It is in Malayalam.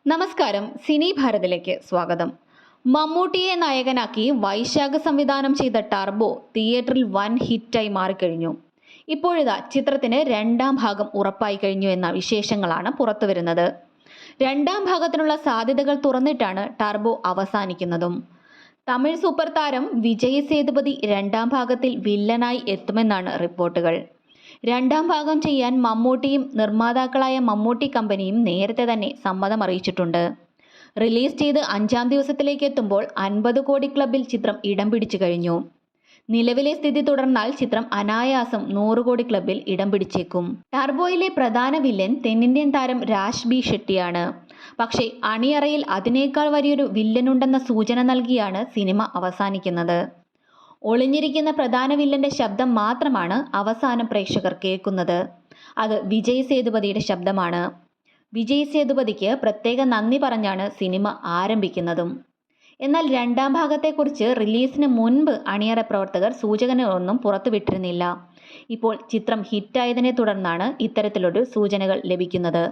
നമസ്കാരം, സിനി ഭാരതിലേക്ക് സ്വാഗതം. മമ്മൂട്ടിയെ നായകനാക്കി വൈശാഖ് സംവിധാനം ചെയ്ത ടർബോ തിയേറ്ററിൽ വൻ ഹിറ്റായി മാറിക്കഴിഞ്ഞു. ഇപ്പോഴിതാ ചിത്രത്തിന് രണ്ടാം ഭാഗം ഉറപ്പായി കഴിഞ്ഞു എന്ന വിശേഷങ്ങളാണ് പുറത്തുവരുന്നത്. രണ്ടാം ഭാഗത്തിനുള്ള സാധ്യതകൾ തുറന്നിട്ടാണ് ടർബോ അവസാനിക്കുന്നതും. തമിഴ് സൂപ്പർ താരം വിജയ് സേതുപതി രണ്ടാം ഭാഗത്തിൽ വില്ലനായി എത്തുമെന്നാണ് റിപ്പോർട്ടുകൾ. രണ്ടാം ഭാഗം ചെയ്യാൻ മമ്മൂട്ടിയും നിർമ്മാതാക്കളായ മമ്മൂട്ടി കമ്പനിയും നേരത്തെ തന്നെ സമ്മതം അറിയിച്ചിട്ടുണ്ട്. റിലീസ് ചെയ്ത് 5-ാം ദിവസത്തിലേക്ക് എത്തുമ്പോൾ 50 കോടി ക്ലബിൽ ചിത്രം ഇടം പിടിച്ചു കഴിഞ്ഞു. നിലവിലെ സ്ഥിതി തുടർന്നാൽ ചിത്രം അനായാസം 100 കോടി ക്ലബിൽ ഇടം പിടിച്ചേക്കും. ടർബോയിലെ പ്രധാന വില്ലൻ തെന്നിന്ത്യൻ താരം രാജ് ബി ഷെട്ടിയാണ്. പക്ഷേ അണിയറയിൽ അതിനേക്കാൾ വലിയൊരു വില്ലനുണ്ടെന്ന സൂചന നൽകിയാണ് സിനിമ അവസാനിക്കുന്നത്. ഒളിഞ്ഞിരിക്കുന്ന പ്രധാന വില്ലന്റെ ശബ്ദം മാത്രമാണ് അവസാനം പ്രേക്ഷകർ കേൾക്കുന്നത്. അത് വിജയ് സേതുപതിയുടെ ശബ്ദമാണ്. വിജയ് സേതുപതിക്ക് പ്രത്യേക നന്ദി പറഞ്ഞാണ് സിനിമ ആരംഭിക്കുന്നതും. എന്നാൽ രണ്ടാം ഭാഗത്തെക്കുറിച്ച് റിലീസിന് മുൻപ് അണിയറ പ്രവർത്തകർ സൂചനകളൊന്നും പുറത്തുവിട്ടിരുന്നില്ല. ഇപ്പോൾ ചിത്രം ഹിറ്റായതിനെ തുടർന്നാണ് ഇത്തരത്തിലൊരു സൂചനകൾ ലഭിക്കുന്നത്.